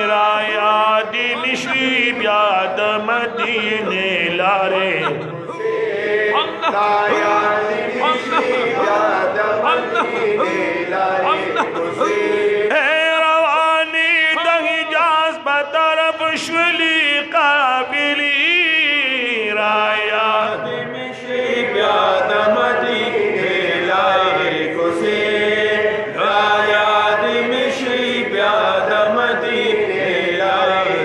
رایا دی مشوی بیاد مدینه لاره رایا دی مشوی بیاد مدینه لاره روانی دهی جاز بطرف شولی قابلی رایا دی مشوی بیاد مدینه لاره رایا دی مشوی بیاد مدینه لاره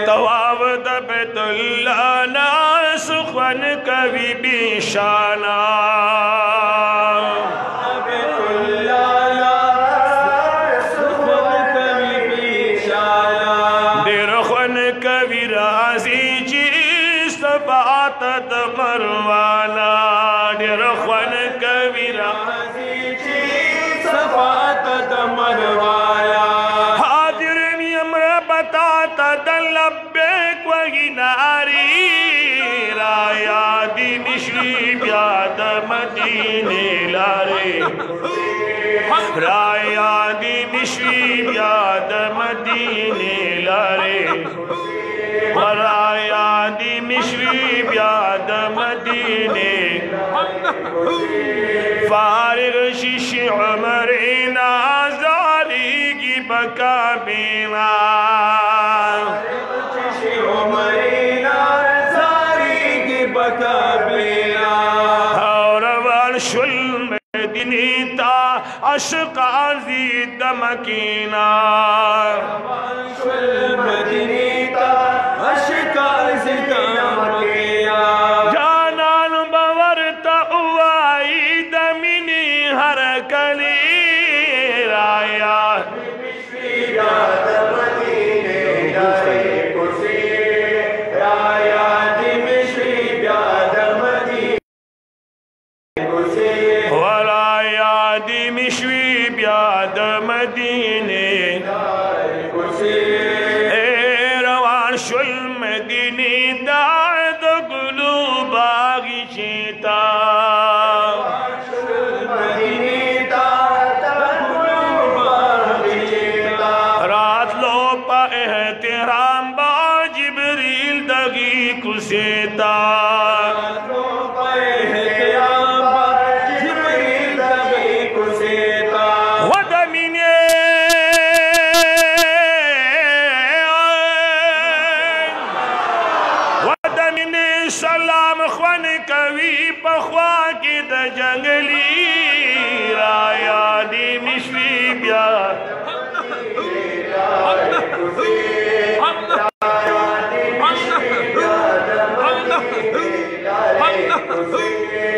تواو د بیت اللہ نا سخن کبھی بیشانا بیت اللہ نا سخن کبھی بیشانا دیر خون کبھی رازی چیز تبعات د مروانا دیر خون کبھی رازی چیز تبعات د مروانا حاضر می امر بتاتا د لبیک وگی ناری رایا دی مشوی بیاد مدینه لاره رایا دی مشوی بیاد مدینه لاره رایا دی مشوی بیاد مدینه فارغ شیش عمرینا زالیگی بکا بینا شل مدینی تا عشق عزی دمکینا شل مدینی تا عشق عزی دمکینا جانان باورتا اوائی دمینی ہر کلی رایا مشوی بیاد مدینه لاره رایا دی مشوی بیاد مدینه ورایا دی مشوی بیاد مدینه روان شل مدینی داد قلوب آگی چیتا رات لو پا احترام با جبریل دگی کسیتا سلام خوان کوي پخوا کې د جنگلی رایا دی مشوی بیا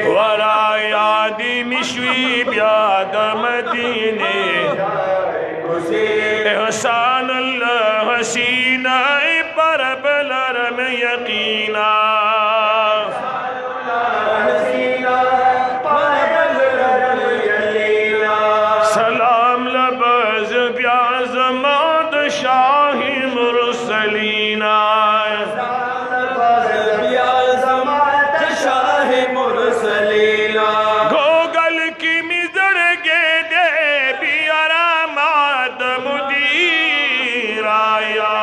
ورایا دی مشوی بیا د مدینه احسان اللہ حسینہ پر بلرم یقینا سلام لبز بیازماد شاہ مرسلینا گوگل کی مزڑ گے دے بیارا ماد مدیر آیا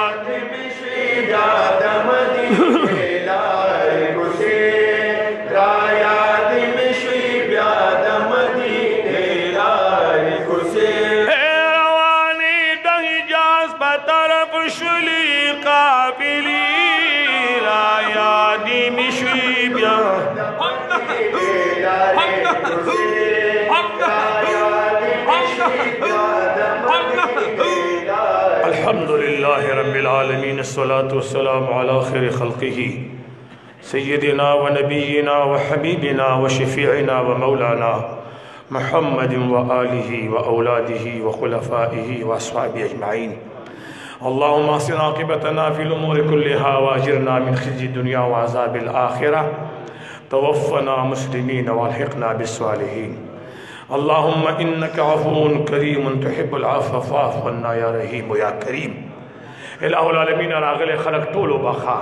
شلی قابلی رایا دی مشوی بیا الحمد لله رب العالمين الصلاة والسلام على خير خلقه سيدنا ونبينا وحبيبنا وشفيعنا ومولانا محمد وآله وأولاده وخلفائه وأصحابه أجمعين اللهم احسن عاقبتنا في الأمور كلها واجرنا من خزي الدنيا وعذاب الآخرة توفنا مسلمين والحقنا بالصالحين اللهم إنك عفو كريم تحب العفو فاعف عنا يا رحيم يا كريم الہ العالمین راغل خلق طول و بخا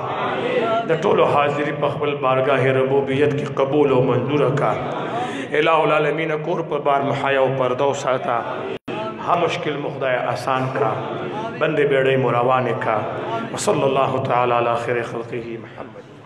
دا طول و حاضری پخبل بارگاہ ربوبیت کی قبول و منظور کا الہ العالمین کور پر بار محیا و پردو ساتا ہر مشکل مخدای آسان کا بندے بیڑے مروان کا وصلی اللہ تعالی علی خیر خلقہ محمد